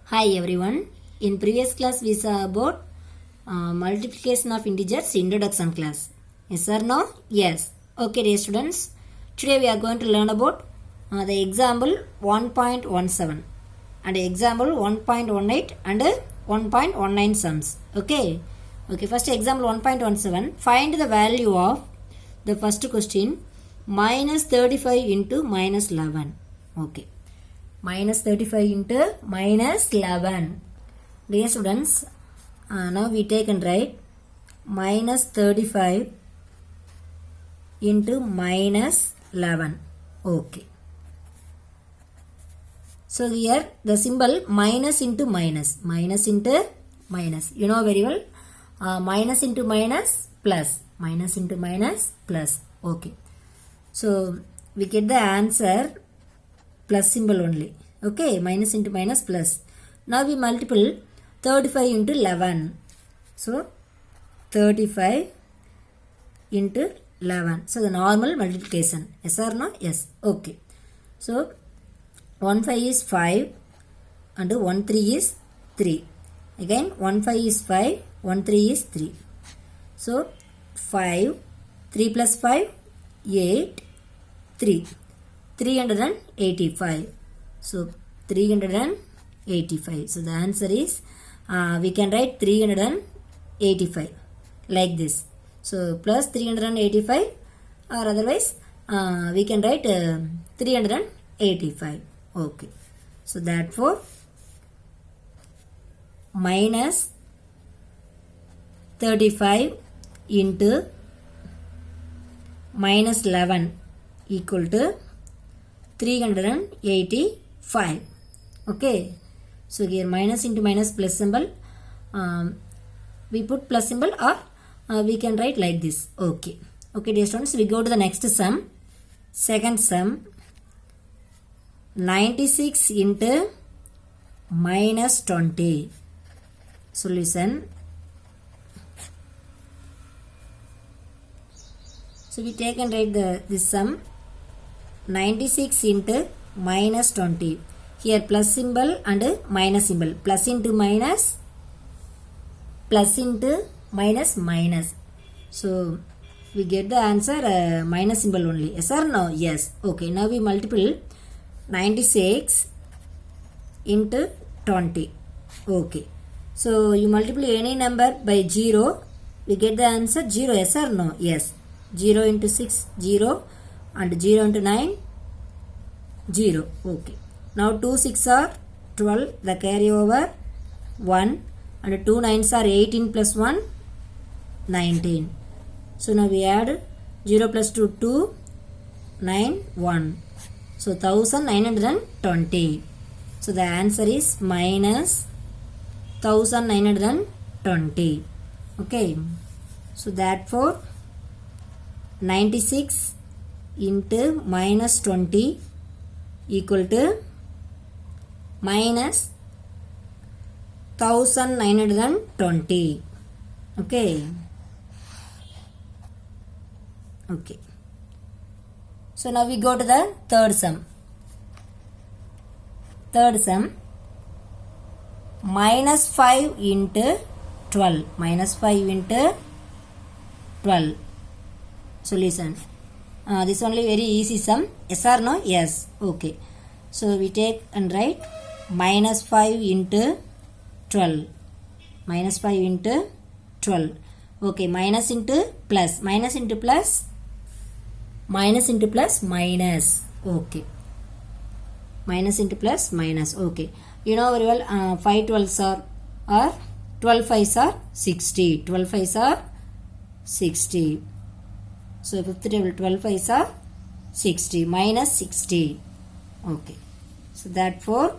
Hi everyone. In previous class we saw about multiplication of integers introduction class. Yes or no? Yes. Okay dear students. Today we are going to learn about the example 1.17 and example 1.18 and 1.19 sums. Okay. Okay. First example 1.17. Find the value of the first question minus 35 into minus 11. Okay. Minus 35 into minus 11. Dear students, now we take and write minus 35 into minus 11. Okay. So here the symbol minus into minus. Minus into minus. You know very well. Minus into minus plus. Minus into minus plus. Okay. So we get the answer plus symbol only. Okay, minus into minus plus. Now we multiply 35 into 11. So 35 into 11. So the normal multiplication. Yes or no? Yes. Okay. So 1 5 is 5 and 1 3 is 3. Again 1 5 is 5, 1 3 is 3. So 5, 3 plus 5, 8, 3. 385. So 385. So the answer is we can write 385 like this. So plus 385 or otherwise we can write 385. Okay. So therefore minus 35 into minus 11 equal to 385. Okay. So here minus into minus plus symbol. We put plus symbol or we can write like this. Okay. Okay dear students, we go to the next sum. Second sum. 96 into minus 20. Solution. So we take and write this sum. 96 into minus 20. Here plus symbol and minus symbol. Plus into minus. Plus into minus minus. So we get the answer minus symbol only. Yes or no? Yes. Okay. Now we multiply 96 into 20. Okay. So you multiply any number by 0. We get the answer 0. Yes or no? Yes. 0 into 6, 0. And 0 into 9, 0. Okay. Now 2 6 are 12. The carry over 1. And 2 9s are 18 plus 1, 19. So now we add 0 plus 2, 2, 9, 1. So 1920. So the answer is minus 1920. Okay. So therefore 96 into minus 20 equal to minus 1920. Okay. Okay. So now we go to the third sum. Third sum. Minus 5 into 12. Minus 5 into 12. Solution. This only very easy sum. Yes or no? Yes. Okay. So we take and write minus 5 into 12. Minus 5 into 12. Okay. Minus into plus. Minus into plus. Minus into plus minus. Okay. Minus into plus minus. Okay. You know very well 5 12s are 12 5s are 60. 12 5s are 60. So fifth table 12 5s are 60 minus 60. Okay. So therefore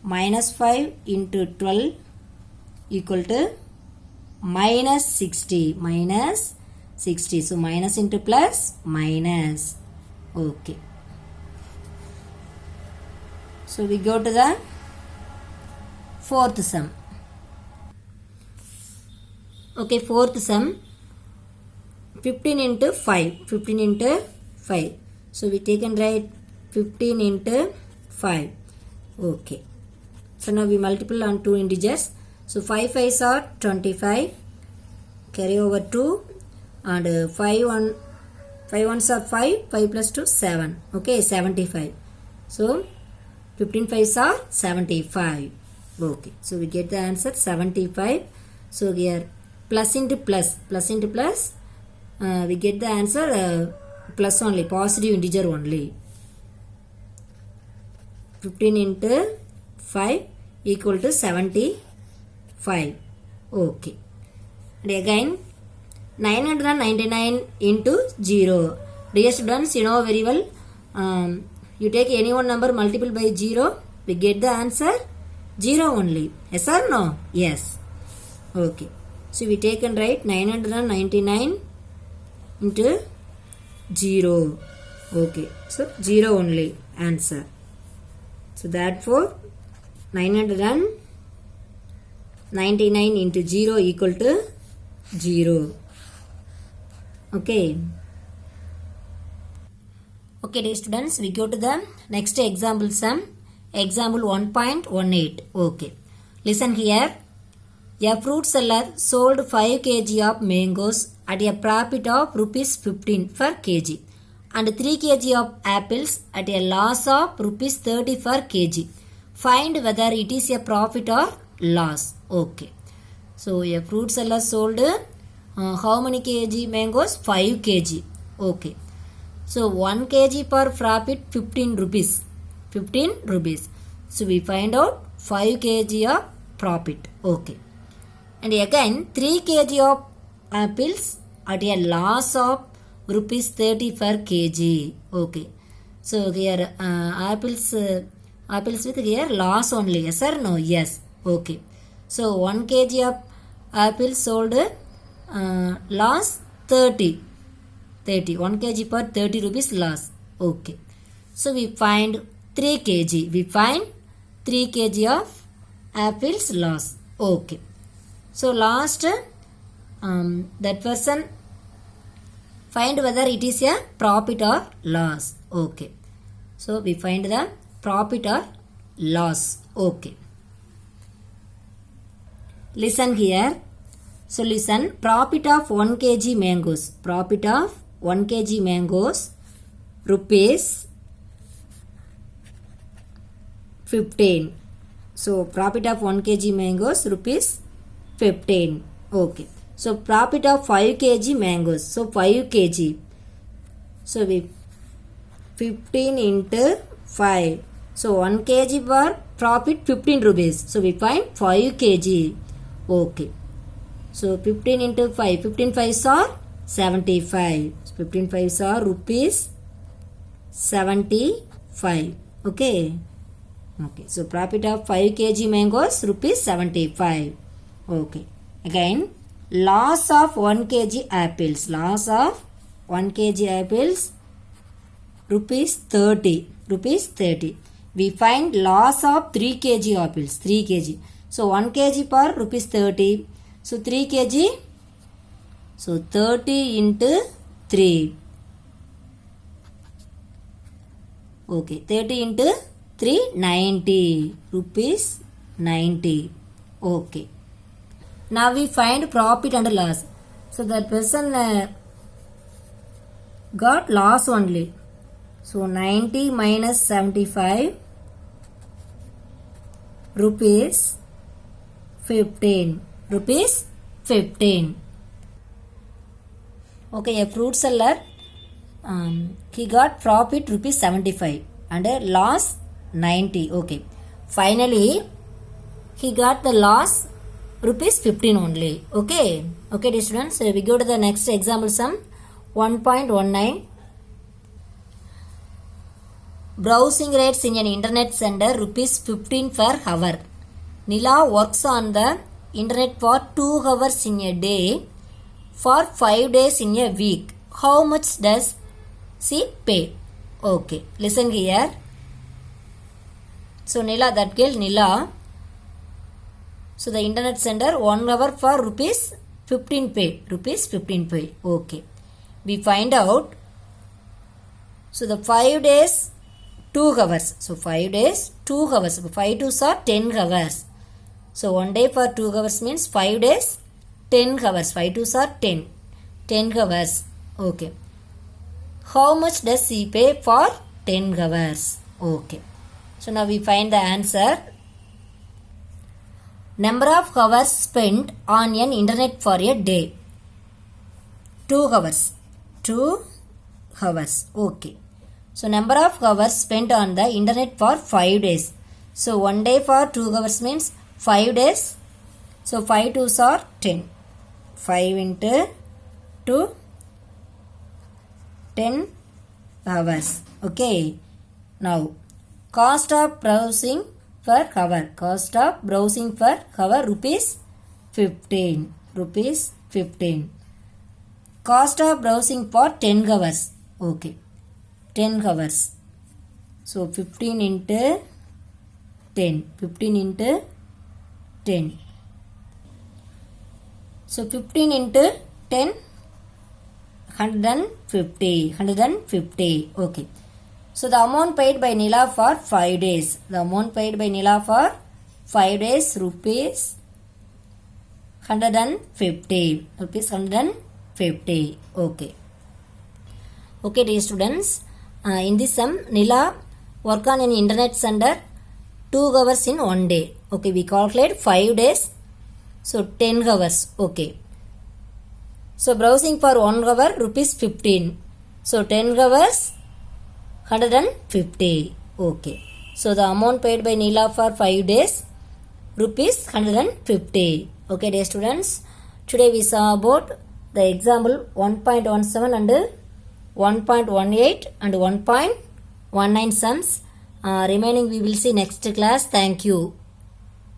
minus 5 into 12 equal to minus 60. Minus 60. So minus into plus minus. Okay. So we go to the fourth sum. Okay, fourth sum. 15 into 5. 15 into 5. So we take and write 15 into 5. Okay. So now we multiple on two integers. So 5 5s are 25. Carry over 2 and 5 ones are 5. 5 plus 2 7. Okay, 75. So 15 5s are 75. Okay, so we get the answer 75. So here plus into plus, we get the answer plus only, positive integer only. 15 into 5 equal to 75. Okay. And again 999 into 0. Dear students, you know very well, you take any one number multiple by 0, we get the answer 0 only. Yes or no? Yes. Okay. So we take and write 999 into 0. Okay. So 0 only answer. So therefore 999 into 0 equal to 0. Okay. Okay, dear students, we go to the next example sum. Example 1.18. Okay. Listen here. A fruit seller sold 5 kg of mangoes at a profit of rupees 15 per kg and 3 kg of apples at a loss of rupees 30 per kg. Find whether it is a profit or loss. Okay. So a fruit seller sold how many kg mangoes? 5 kg. Okay. So 1 kg per profit 15 rupees. 15 rupees. So we find out 5 kg of profit. Okay. And again 3 kg of apples at a loss of rupees 30 per kg. Okay. So here apples with here loss only. Yes or no? Yes. Okay. So 1 kg of apples sold loss 30. 1 kg per 30 rupees loss. Okay. So we find 3 kg. We find 3 kg of apples loss. Okay. So last that person find whether it is a profit or loss. Okay. So we find the profit or loss. Okay. Listen here. So listen. Profit of 1 kg mangoes. Profit of 1 kg mangoes rupees 15. So profit of 1 kg mangoes rupees 15. Okay. So profit of 5 kg mangoes. So 5 kg. So we 15 into 5. So 1 kg per profit 15 rupees. So we find 5 kg. Okay. So 15 into 5. 15 5s are 75. 15 5s are rupees 75. Okay. Okay. So profit of 5 kg mangoes rupees 75. Okay. Again, loss of 1 kg apples. Loss of 1 kg apples rupees 30. Rupees 30. We find loss of 3 kg apples. 3 kg. So 1 kg per rupees 30. So 3 kg. So 30 into 3. Okay. 30 into 3, 90. Rupees 90. Okay. Now we find profit and loss. So that person got loss only. So 90 minus 75 rupees 15. Rupees 15. Okay, a fruit seller, he got profit rupees 75 and a loss 90. Okay. Finally, he got the loss rupees 15 only. Okay. Okay, dear students, we go to the next example sum 1.19. Browsing rates in an internet center rupees 15 per hour. Nila works on the internet for 2 hours in a day for 5 days in a week. How much does she pay? Okay, listen here. So Nila, that girl Nila. So the internet center 1 hour for rupees 15 pay. Rupees 15 pay. Okay. We find out. So the 5 days 2 hours. So 5 days, 2 hours. 5 2s are 10 hours. So 1 day for 2 hours means 5 days, 10 hours. 5 2s are 10. 10 hours. Okay. How much does he pay for 10 hours? Okay. So now we find the answer. Number of hours spent on an internet for a day. 2 hours. 2 hours. Okay. So number of hours spent on the internet for 5 days. So 1 day for 2 hours means 5 days. So 5 2s are 10. 5 into 2, 10 hours. Okay. Now cost of browsing per hour. Cost of browsing per hour rupees 15. Rupees 15. Cost of browsing for 10 hours. Okay. 10 hours. So 15 into 10. 15 into 10. So 15 into 10, 150. 150. Okay. So the amount paid by Nila for 5 days. The amount paid by Nila for 5 days rupees 150. Rupees 150. Okay. Okay, dear students. In this sum, Nila work on an internet center 2 hours in 1 day. Okay, we calculate 5 days. So 10 hours. Okay. So browsing for 1 hour rupees 15. So 10 hours 150. Okay. So the amount paid by Nila for 5 days rupees 150. Okay, dear students. Today we saw about the example 1.17 and 1.18 and 1.19 sums. Remaining we will see next class. Thank you.